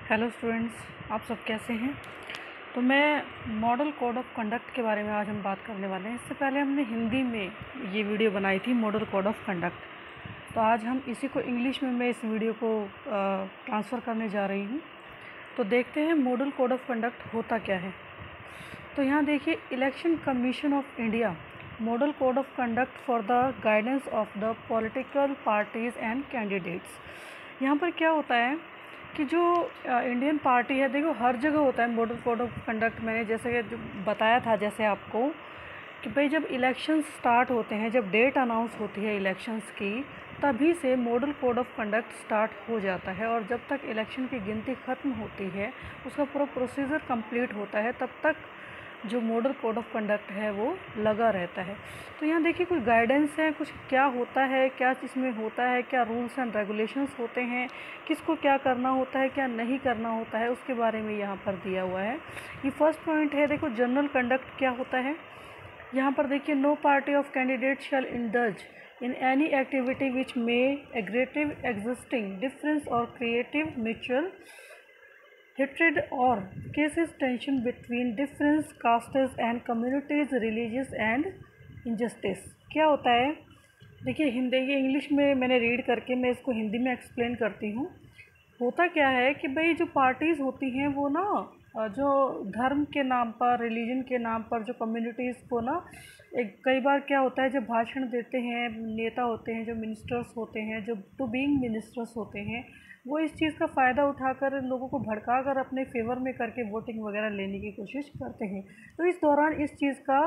Hello students, आप सब कैसे हैं। तो मैं मॉडल कोड ऑफ कंडक्ट के बारे में आज हम बात करने वाले हैं। इससे पहले हमने हिंदी में ये वीडियो बनाई थी मॉडल कोड ऑफ कंडक्ट। तो आज हम इसी को इंग्लिश में मैं इस वीडियो को ट्रांसफ़र करने जा रही हूँ। तो देखते हैं मॉडल कोड ऑफ कंडक्ट होता क्या है। तो यहाँ देखिए, election commission of India model code of conduct for the guidance of the political parties and candidates. यहाँ पर क्या होता है कि जो इंडियन पार्टी है, देखो हर जगह होता है मॉडल कोड ऑफ कंडक्ट। मैंने जैसे कि जो बताया था जैसे आपको कि भाई जब इलेक्शन स्टार्ट होते हैं, जब डेट अनाउंस होती है इलेक्शंस की, तभी से model code of conduct start हो जाता है और जब तक इलेक्शन की गिनती ख़त्म होती है, उसका पूरा प्रोसीजर कंप्लीट होता है, तब तक जो मॉडल कोड ऑफ कंडक्ट है वो लगा रहता है। तो यहाँ देखिए कुछ गाइडेंस है, कुछ क्या होता है, क्या इसमें होता है, क्या रूल्स एंड रेगुलेशंस होते हैं, किसको क्या करना होता है, क्या नहीं करना होता है, उसके बारे में यहाँ पर दिया हुआ है। ये फर्स्ट पॉइंट है, देखो जनरल कंडक्ट क्या होता है। यहाँ पर देखिए, no party of candidate shall indulge in any activity which may aggravate existing differences or creative mutual hatred or cases tension between different castes and communities, religious and injustice। क्या होता है, देखिए हिंदी ये इंग्लिश में मैंने रीड करके मैं इसको हिंदी में एक्सप्लेन करती हूँ। होता क्या है कि भाई जो पार्टीज़ होती हैं वो ना जो धर्म के नाम पर, रिलीजन के नाम पर, जो कम्युनिटीज़ को ना एक कई बार क्या होता है, जब भाषण देते हैं नेता होते हैं, जो मिनिस्टर्स होते हैं, जो टू बीइंग मिनिस्टर्स होते हैं, वो इस चीज़ का फ़ायदा उठाकर लोगों को भड़का कर अपने फेवर में करके वोटिंग वगैरह लेने की कोशिश करते हैं। तो इस दौरान इस चीज़ का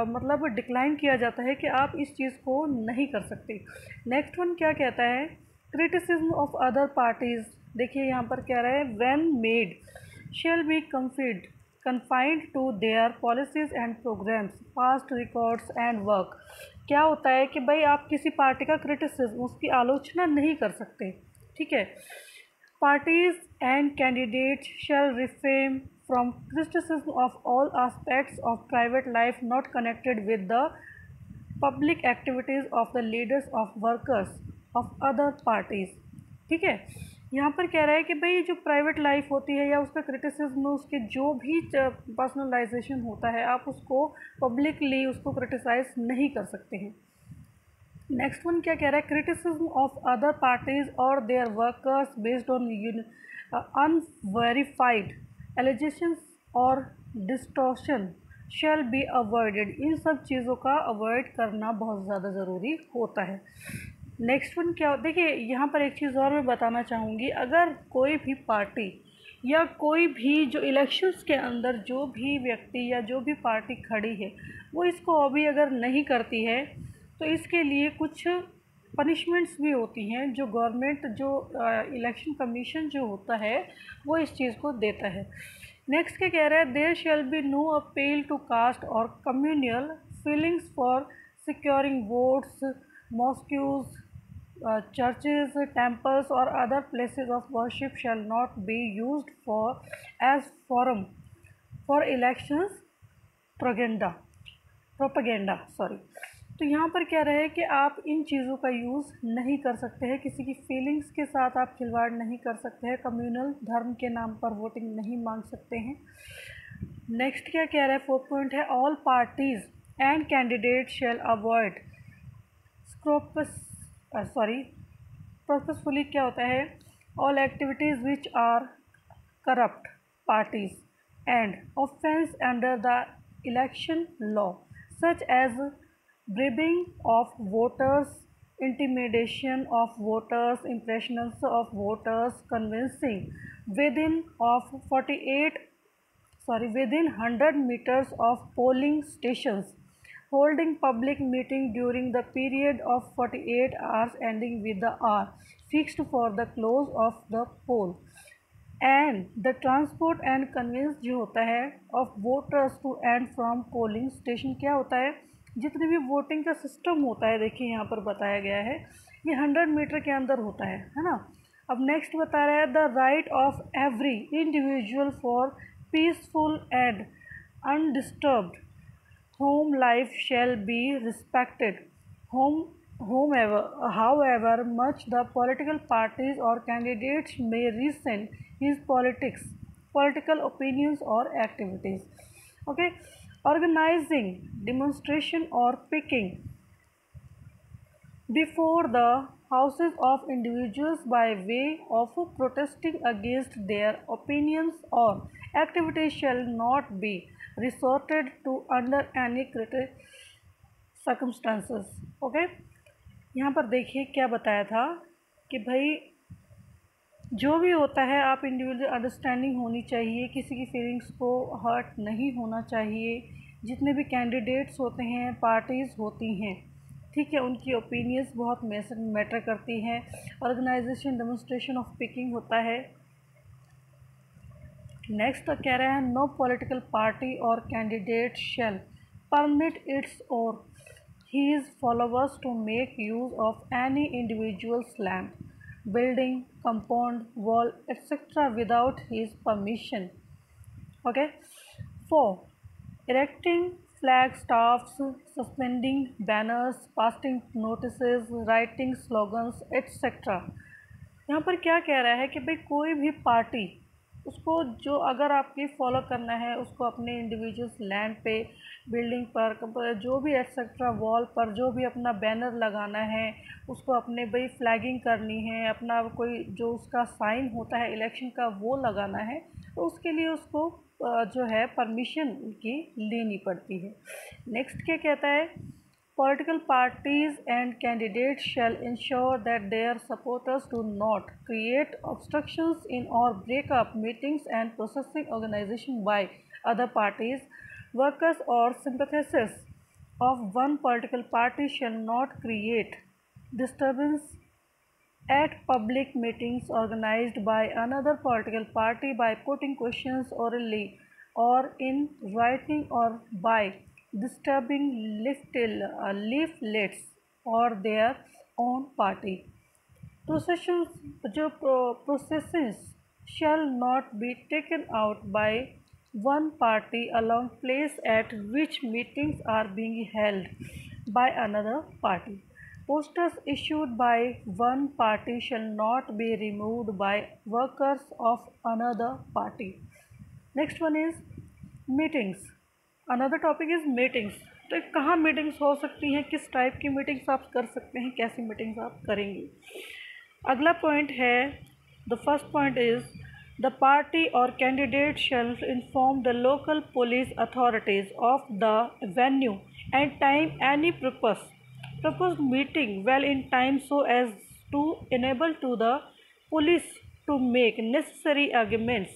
मतलब डिक्लाइन किया जाता है कि आप इस चीज़ को नहीं कर सकते। नेक्स्ट वन क्या कहता है, क्रिटिसिज्म ऑफ अदर पार्टीज़। देखिए यहाँ पर कह रहा है, when made shall be confined to their policies and programs, past records and work। क्या होता है कि भाई आप किसी पार्टी का क्रिटिसिज्म, उसकी आलोचना नहीं कर सकते, ठीक है। Parties and candidates shall refrain from criticism of all aspects of private life not connected with the public activities of the leaders of workers of other parties, ठीक है। यहाँ पर कह रहा है कि भाई जो प्राइवेट लाइफ होती है या उसका क्रिटिसिज्म, उसके जो भी पर्सनलाइजेशन होता है, आप उसको पब्लिकली उसको क्रिटिसाइज नहीं कर सकते हैं। नेक्स्ट वन क्या कह रहा है, क्रिटिसिज्म ऑफ अदर पार्टीज और their workers based on unverified allegations और डिस्टॉर्शन शैल बी अवॉइडेड। इन सब चीज़ों का अवॉइड करना बहुत ज़्यादा ज़रूरी होता है। नेक्स्ट वन क्या, देखिए यहाँ पर एक चीज़ और मैं बताना चाहूँगी, अगर कोई भी पार्टी या कोई भी जो इलेक्शंस के अंदर जो भी व्यक्ति या जो भी पार्टी खड़ी है, वो इसको अभी अगर नहीं करती है, तो इसके लिए कुछ पनिशमेंट्स भी होती हैं जो गवर्नमेंट, जो इलेक्शन कमीशन जो होता है, वो इस चीज़ को देता है। नेक्स्ट क्या कह रहा है, there shall be no appeal to caste or communal feelings for securing votes, mosques, churches, temples or other places of worship shall not be used for as forum for elections propaganda sorry। तो यहाँ पर क्या रहे कि आप इन चीज़ों का use नहीं कर सकते हैं, किसी की फीलिंग्स के साथ आप खिलवाड़ नहीं कर सकते हैं, कम्युनल धर्म के नाम पर वोटिंग नहीं मांग सकते हैं। नेक्स्ट क्या कह रहा है, 4 पॉइंट है, all parties and candidate shall avoid purposefully क्या होता है, all activities which are corrupt parties and offence under the election law such as bribing of voters, intimidation of voters, impressions of voters, convincing within 100 meters of polling stations, holding public meeting during the period of 48 hours ending with the hour fixed for the close of the poll, and the transport and conveyance जो होता है of voters to and from polling station। क्या होता है, जितने भी voting का system होता है, देखिए यहाँ पर बताया गया है, ये 100 मीटर के अंदर होता है ना। अब नेक्स्ट बता रहा है, the right of every individual for peaceful and undisturbed home life shall be respected. Home however much the political parties or candidates may resent his political opinions or activities. Okay, organizing demonstration or picking before the houses of individuals by way of protesting against their opinions or activities shall not be resorted to under any circumstances. Okay, यहाँ पर देखिए क्या बताया था कि भाई जो भी होता है आप इंडिविजुअल अंडरस्टैंडिंग होनी चाहिए, किसी की फीलिंग्स को हर्ट नहीं होना चाहिए। जितने भी कैंडिडेट्स होते हैं, पार्टीज़ होती हैं, ठीक है, उनकी ओपिनियंस बहुत मैटर करती हैं। ऑर्गेनाइजेशन डेमोन्स्ट्रेशन ऑफ पिकिंग होता है। नेक्स्ट तो कह रहा है नो पॉलिटिकल पार्टी और कैंडिडेट शेल परमिट इट्स और his followers to make use of any individual's land, building, compound, wall, etc. without his permission. Okay. 4. Erecting flag staffs, suspending banners, passing notices, writing slogans, etc. यहाँ पर क्या कह रहा है कि भाई कोई भी पार्टी उसको जो अगर आपकी फॉलो करना है उसको अपने इंडिविजुअल्स लैंड पे, बिल्डिंग पर, जो भी एक्सेट्रा, वॉल पर जो भी अपना बैनर लगाना है, उसको अपने भाई फ्लैगिंग करनी है, अपना कोई जो उसका साइन होता है इलेक्शन का वो लगाना है, तो उसके लिए उसको जो है परमिशन की लेनी पड़ती है। नेक्स्ट क्या कहता है, political parties and candidates shall ensure that their supporters do not create obstructions in or break up meetings and processing organization by other parties. Workers or sympathizers of one political party shall not create disturbance at public meetings organized by another political party by putting questions orally or in writing or by disturbing leaflets or their own party. Processions shall not be taken out by one party along place at which meetings are being held by another party. Posters issued by one party shall not be removed by workers of another party. Next one is meetings. Another topic is meetings. तो कहाँ meetings हो सकती हैं, किस type की meetings आप कर सकते हैं, कैसी मीटिंग्स आप करेंगे। अगला पॉइंट है, the first point is the party और candidate shall inform the local police authorities of the venue and time any proposed meeting well in time so as to enable to the police to make necessary arguments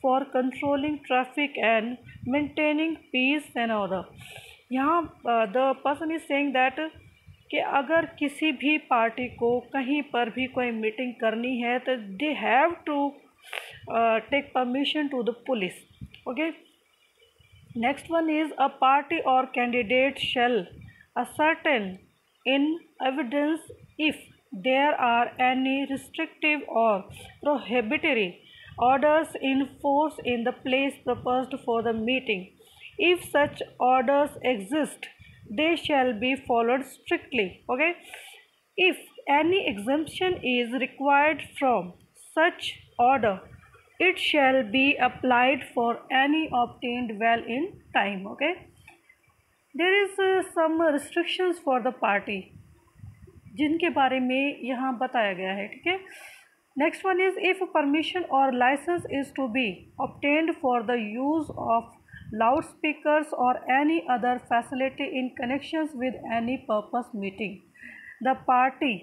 for controlling traffic and maintaining peace and order. यहाँ the person is saying that कि अगर किसी भी party को कहीं पर भी कोई मीटिंग करनी है तो they have to take permission to the police. Okay. Next one is a party or candidate shall ascertain in evidence if there are any restrictive or prohibitory orders in force in the place proposed for the meeting. If such orders exist, they shall be followed strictly. Okay. If any exemption is required from such order, it shall be applied for any obtained well in time. Okay. There is some restrictions for the party जिनके बारे में यहाँ बताया गया है, ठीक है। Next one is if permission or licence is to be obtained for the use of loudspeakers or any other facility in connections with any purpose meeting, the party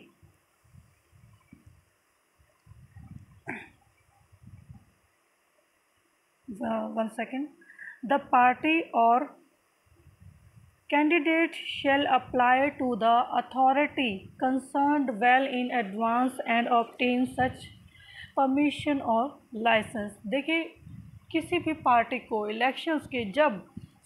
the party or candidate shall apply to the authority concerned well in advance and obtain such permission or license. देखिए किसी भी party को elections के जब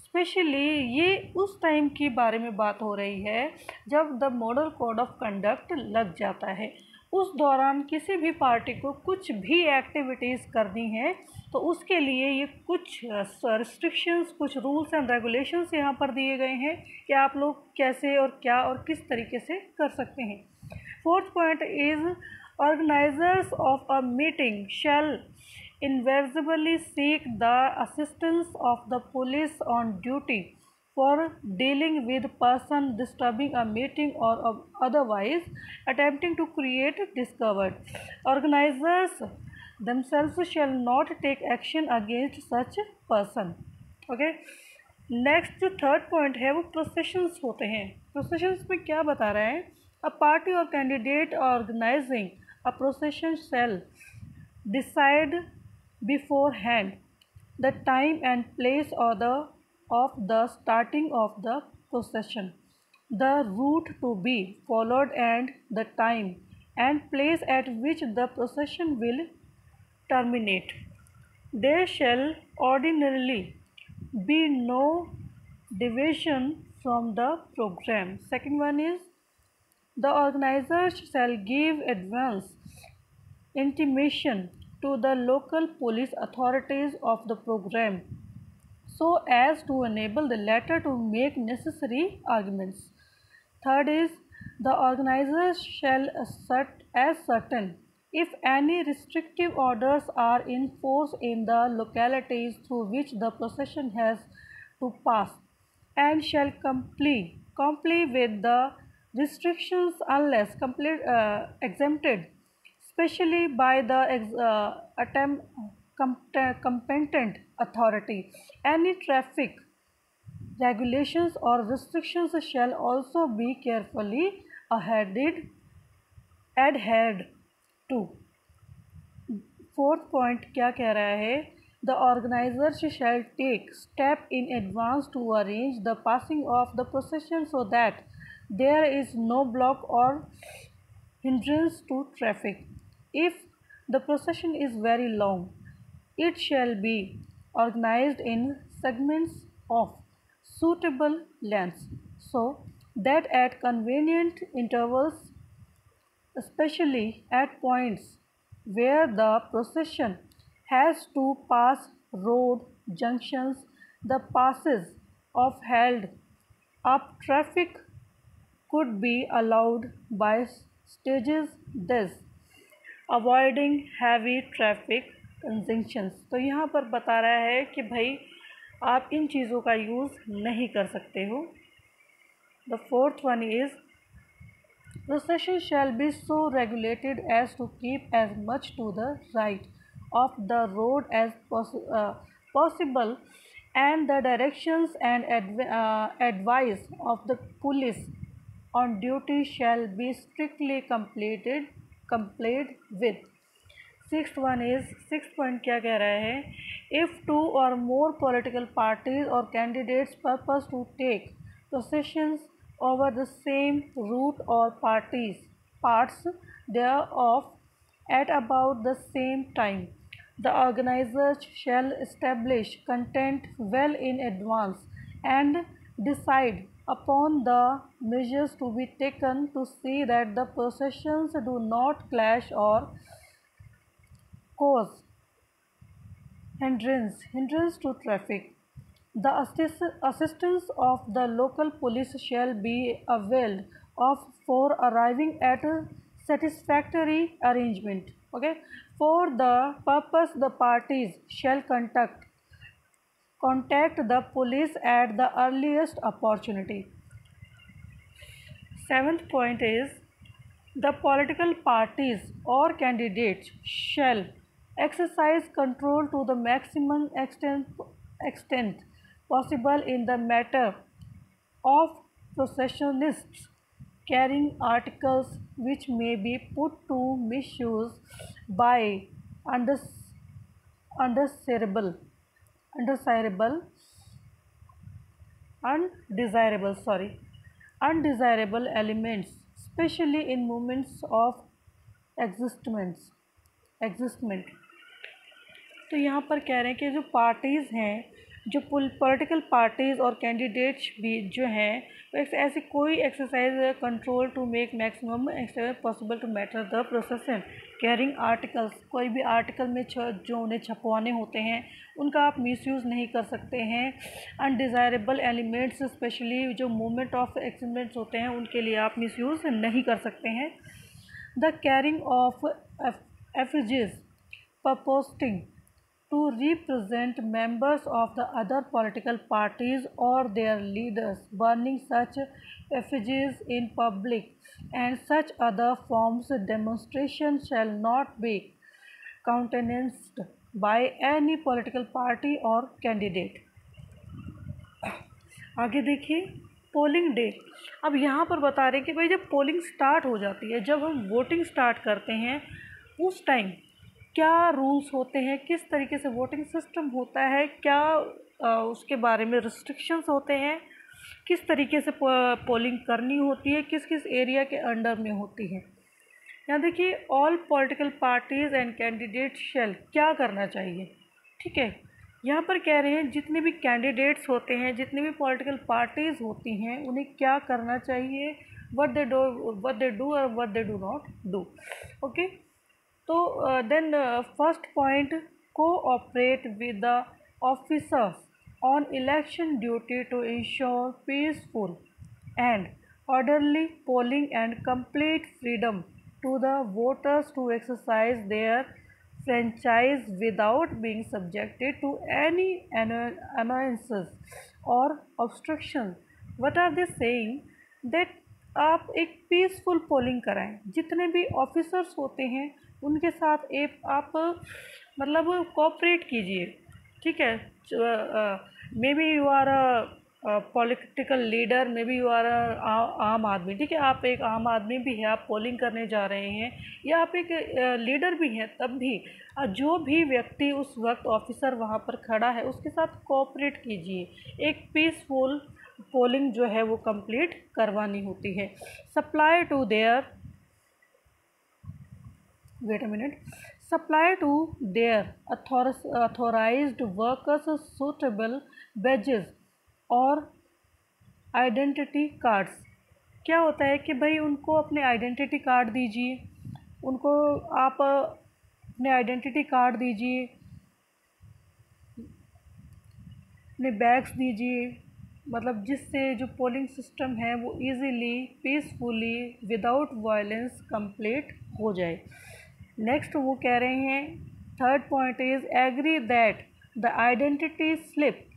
specially ये उस time की बारे में बात हो रही है जब the model code of conduct लग जाता है, उस दौरान किसी भी पार्टी को कुछ भी एक्टिविटीज़ करनी है तो उसके लिए ये कुछ रिस्ट्रिक्शंस, कुछ रूल्स एंड रेगुलेशंस यहाँ पर दिए गए हैं कि आप लोग कैसे और क्या और किस तरीके से कर सकते हैं। Fourth point is organisers of a meeting shall invariably seek the assistance of the police on duty for dealing with person disturbing a meeting or otherwise attempting to create discovered. Organizers themselves shall not take action against such person. Okay. Next जो third point है वो processions होते हैं। Processions में क्या बता रहे हैं? अ पार्टी और candidate organising a procession shall decide beforehand the time and place of the starting of the procession, the route to be followed and the time and place at which the procession will terminate. There shall ordinarily be no deviation from the program. Second one is the organizers shall give advance intimation to the local police authorities of the program so as to enable the latter to make necessary arguments. Third is the organizers shall assert as certain if any restrictive orders are in force in the localities through which the procession has to pass and shall comply with the restrictions unless exempted especially by the competent authority. Any traffic regulations or restrictions shall also be carefully adhered to. Fourth point क्या कह रहा है? The organiser shall take step in advance to arrange the passing of the procession so that there is no block or hindrance to traffic. If the procession is very long, it shall be organized in segments of suitable lengths so that at convenient intervals, especially at points where the procession has to pass road junctions, the passes of held up traffic could be allowed by stages, thus avoiding heavy traffic conjunctions. तो यहाँ पर बता रहा है कि भाई आप इन चीज़ों का यूज़ नहीं कर सकते हो। The fourth one is procession shall be so regulated as to keep as much to the right of the road as possible, and the directions and advice of the police on duty shall be strictly complied with. Sixth point क्या कह रहा है? If two or more political parties or candidates purpose to take processions over the same route or parts thereof at about the same time, the organizers shall establish content well in advance and decide upon the measures to be taken to see that the processions do not clash or cause hindrance to traffic. The assistance of the local police shall be availed of for arriving at a satisfactory arrangement. Okay, for the purpose the parties shall contact the police at the earliest opportunity. Seventh point is the political parties or candidates shall exercise control to the maximum extent possible in the matter of processionists carrying articles which may be put to misuse by undesirable elements, especially in moments of existment. तो यहाँ पर कह रहे हैं कि जो parties हैं, जो पॉलिटिकल पार्टीज़ और कैंडिडेट्स भी जो हैं, ऐसी कोई exercise control to make maximum possible to matter the procession carrying articles, कोई भी आर्टिकल में जो उन्हें छपवाने होते हैं उनका आप मिसयूज़ नहीं कर सकते हैं। अनडिज़ायरेबल एलिमेंट्स स्पेशली जो मूवमेंट ऑफ एक्सीमेंट्स होते हैं उनके लिए आप मिसयूज़ नहीं कर सकते हैं। The carrying of effigies purporting to represent members of the other political parties or their leaders, burning such effigies in public and such other forms demonstration shall not be countenanced by any political party or candidate। आगे देखिए polling day. अब यहाँ पर बता रहे हैं कि भाई जब पोलिंग स्टार्ट हो जाती है, जब हम वोटिंग स्टार्ट करते हैं उस टाइम क्या रूल्स होते हैं, किस तरीके से वोटिंग सिस्टम होता है, क्या उसके बारे में रिस्ट्रिक्शंस होते हैं, किस तरीके से पोलिंग करनी होती है, किस किस एरिया के अंडर में होती है। यहाँ देखिए all political parties and candidate shell, क्या करना चाहिए, ठीक है। यहाँ पर कह रहे हैं जितने भी कैंडिडेट्स होते हैं, जितने भी पॉलिटिकल पार्टीज़ होती हैं उन्हें क्या करना चाहिए, व्हाट दे डू और what they do not do. Okay, तो then first point, cooperate with the officers on election duty to ensure peaceful and orderly polling and complete freedom to the voters to exercise their franchise without being subjected to any annoyances or obstruction। What are they saying? that आप एक peaceful polling कराएं, जितने भी officers होते हैं उनके साथ एक आप मतलब कोऑपरेट कीजिए, ठीक है। May be you are political leader, may be you are आम आदमी, ठीक है, आप एक आम आदमी भी है, आप पोलिंग करने जा रहे हैं, या आप एक लीडर भी हैं, तब भी जो भी व्यक्ति उस वक्त ऑफिसर वहाँ पर खड़ा है उसके साथ कोऑपरेट कीजिए। एक पीसफुल पोलिंग जो है वो कंप्लीट करवानी होती है। Supply to their supply to their authorized workers suitable badges और आइडेंटिटी कार्ड्स। क्या होता है कि भाई उनको अपने आइडेंटिटी कार्ड दीजिए, उनको आप अपने आइडेंटिटी कार्ड दीजिए, अपने बैग्स दीजिए, मतलब जिससे जो पोलिंग सिस्टम है वो easily peacefully without violence complete हो जाए। नेक्स्ट वो कह रहे हैं third point is agree that the identity slip,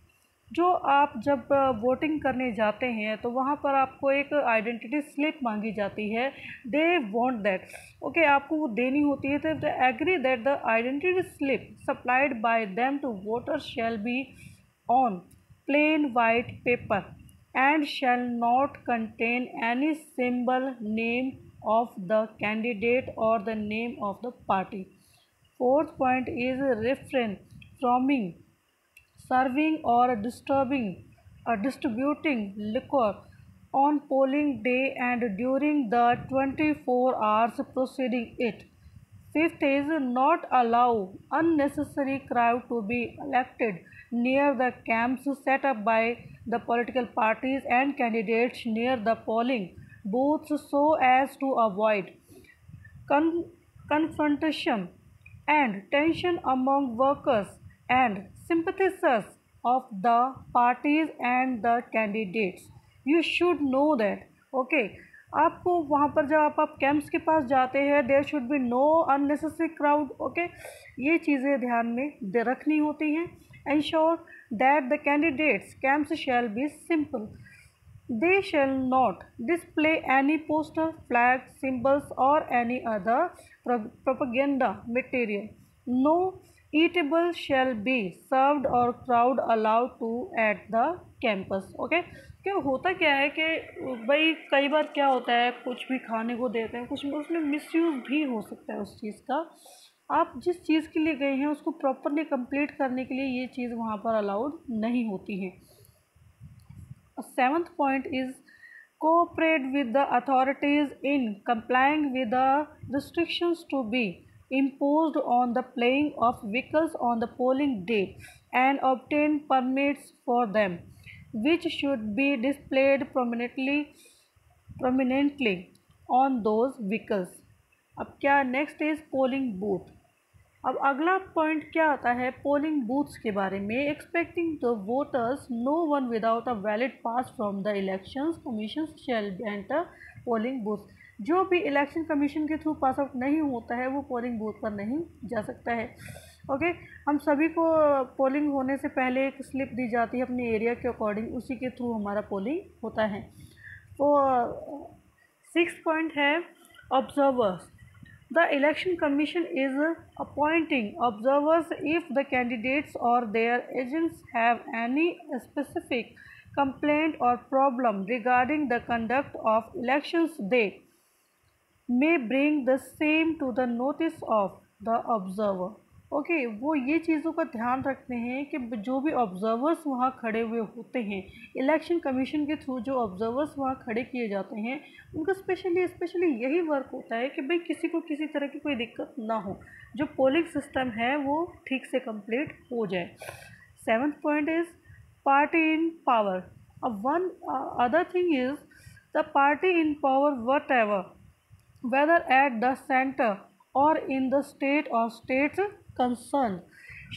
जो आप जब वोटिंग करने जाते हैं तो वहाँ पर आपको एक आइडेंटिटी स्लिप मांगी जाती है, दे वांट दैट, ओके, आपको वो देनी होती है। तो agree that the identity slip supplied by them to voters shall be on plain white paper and shall not contain any symbol, name of the candidate or the name of the party। Fourth point is refrain from serving or distributing liquor on polling day and during the 24 hours preceding it। Fifth is not allow unnecessary crowd to be elected near the camps set up by the political parties and candidates near the polling booths so as to avoid confrontation and tension among workers and sympathizers of the parties and the candidates। You should know that, okay, आपको वहाँ पर जब आप camps के पास जाते हैं there should be no unnecessary crowd, okay, ये चीज़ें ध्यान में रखनी होती हैं। Ensure that the candidates camps shall be simple, they shall not display any poster, flag, symbols or any other propaganda material। No eatable shall be served or crowd allowed to at the campus। Okay, क्या होता क्या है कि भाई कई बार क्या होता है कुछ भी खाने को देते हैं, कुछ उसमें मिसयूज़ भी हो सकता है उस चीज़ का। आप जिस चीज़ के लिए गए हैं उसको प्रॉपरली कंप्लीट करने के लिए ये चीज़ वहाँ पर अलाउड नहीं होती है। Seventh point is cooperate with the authorities in complying with the restrictions to be imposed on the playing of vehicles on the polling day and obtain permits for them। which should be displayed prominently on those vehicles. अब क्या next is polling booth. अब अगला point क्या आता है polling booths के बारे में। Expecting the voters no one without a valid pass from the elections commission shall enter polling booth. जो भी इलेक्शन कमीशन के थ्रू पास आउट नहीं होता है वो पोलिंग बूथ पर नहीं जा सकता है। ओके हम सभी को पोलिंग होने से पहले एक स्लिप दी जाती है अपने एरिया के अकॉर्डिंग, उसी के थ्रू हमारा पोलिंग होता है। तो 6th पॉइंट है observers. The election commission is appointing observers if the candidates or their agents have any specific complaint or problem regarding the conduct of elections. They may bring the same to the notice of the observer. Okay वो ये चीज़ों का ध्यान रखते हैं कि जो भी ऑब्जर्वर्स वहाँ खड़े हुए होते हैं, इलेक्शन कमीशन के थ्रू जो ऑब्जर्वर्स वहाँ खड़े किए जाते हैं उनका स्पेशली यही वर्क होता है कि भाई किसी को किसी तरह की कोई दिक्कत ना हो, जो पोलिंग सिस्टम है वो ठीक से कंप्लीट हो जाए। 7th point is party in power. अब one other thing is the party in power what whether at the center or in the state or states concerned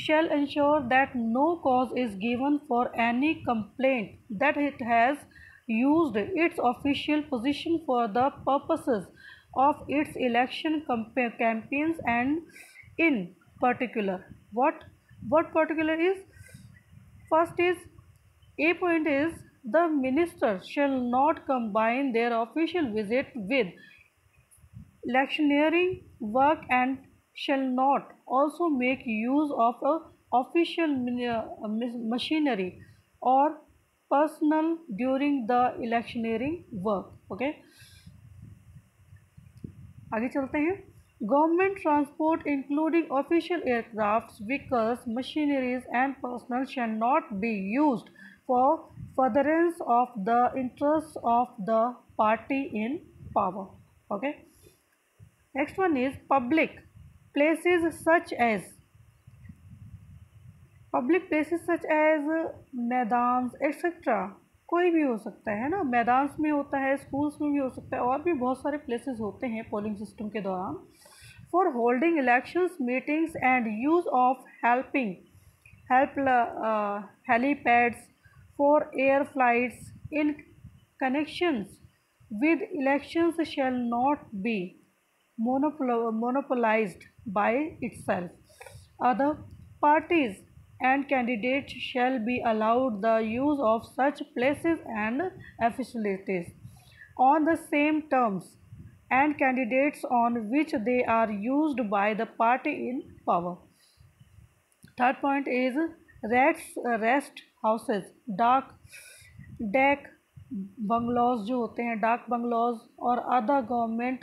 shall ensure that no cause is given for any complaint that it has used its official position for the purposes of its election campaigns and in particular what particular is first is a point is the minister shall not combine their official visit with electioneering work and shall not also make use of official machinery or personnel during the electioneering work. Okay, आगे चलते हैं। Government transport including official aircrafts, vehicles, machineries and personnel shall not be used for furtherance of the interests of the party in power. Okay. Next one is public places such as मैदान etcetera, कोई भी हो सकता है ना, मैदान में होता है, स्कूल्स में भी हो सकता है, और भी बहुत सारे प्लेसेस होते हैं पोलिंग सिस्टम के दौरान। For holding elections meetings and use of helipads for air flights in connections with elections shall not be monopolized by itself. Other parties and candidates shall be allowed the use of such places and facilities on the same terms and candidates on which they are used by the party in power. 3rd point is rest houses, deck बंगलौज जो होते हैं, डाक बंगलौज और other government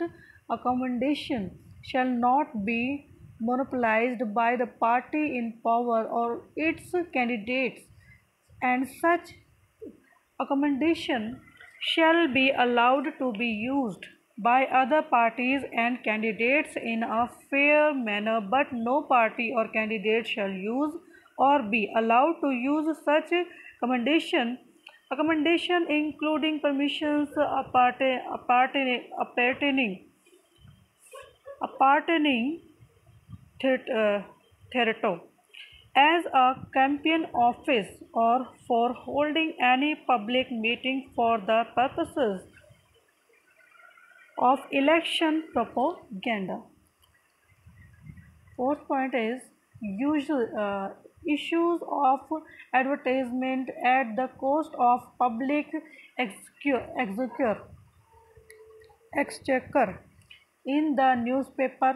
accommodation shall not be monopolized by the party in power or its candidates, and such accommodation shall be allowed to be used by other parties and candidates in a fair manner, but no party or candidate shall use or be allowed to use such accommodation including permissions appertaining thereto as a campaign office or for holding any public meeting for the purposes of election propaganda. 4th point is issues of advertisement at the cost of public exchequer in the newspaper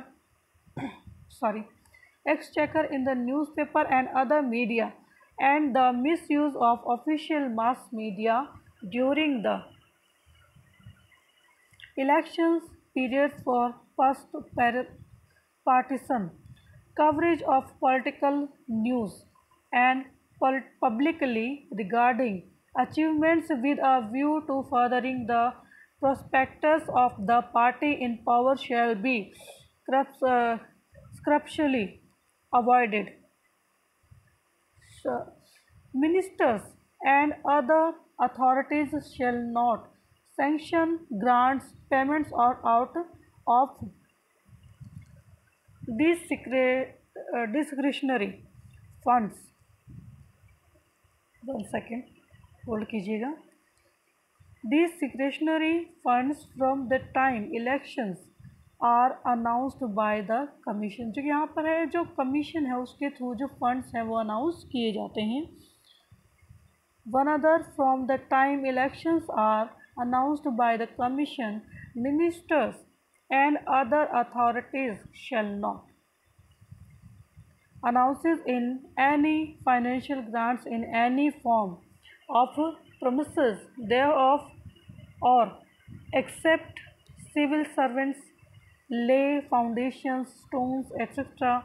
exchequer in the newspaper and other media, and the misuse of official mass media during the elections periods for partisan coverage of political news and publicly regarding achievements with a view to furthering the prospectus of the party in power shall be scrupulously avoided. So, ministers and other authorities shall not sanction grants, payments or out of discretionary funds. 1 second, hold कीजिएगा. Discretionary funds from the time elections are announced by the commission. जो यहाँ पर है, जो commission है उसके through जो funds हैं वो अनाउंस किए जाते हैं. One other, from the time elections are announced by the commission, ministers and other authorities shall not announces in any financial grants in any form of promises thereof, or except civil servants, lay foundations, stones, etc.,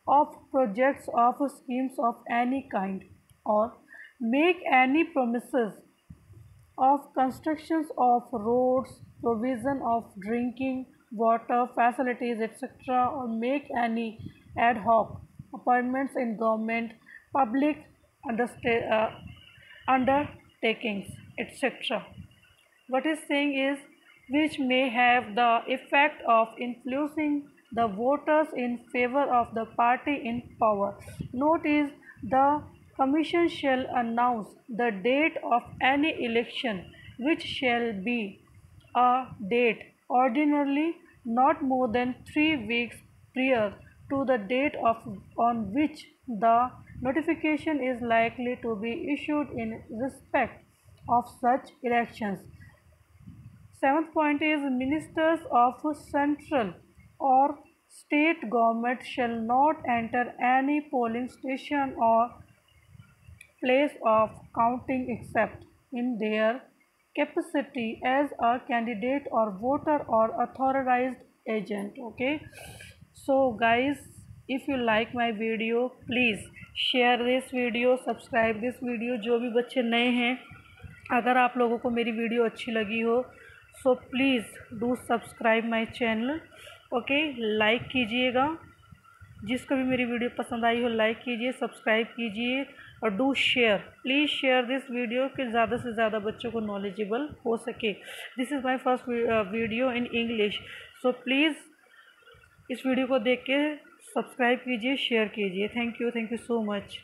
of projects of schemes of any kind, or make any promises of constructions of roads, provision of drinking water facilities, etc., or make any ad hoc appointments in government, public undertakings, etc. What is saying is, which may have the effect of influencing the voters in favor of the party in power. Note is, the commission shall announce the date of any election, which shall be a date ordinarily not more than 3 weeks prior to the date on which the notification is likely to be issued in respect of such elections. 7th point is, ministers of central or state government shall not enter any polling station or place of counting except in their capacity as a candidate or voter or authorized agent. Okay, so guys, if you like my video, please share this video, subscribe this video. जो भी बच्चे नए हैं, अगर आप लोगों को मेरी वीडियो अच्छी लगी हो, so please do subscribe my channel. Okay, like कीजिएगा. जिसको भी मेरी वीडियो पसंद आई हो लाइक कीजिए, सब्सक्राइब कीजिए और do share. Please share this video कि ज़्यादा से ज़्यादा बच्चों को नॉलेजेबल हो सके. This is my first video in English, so please इस वीडियो को देख के सब्सक्राइब कीजिए, शेयर कीजिए. Thank you so much.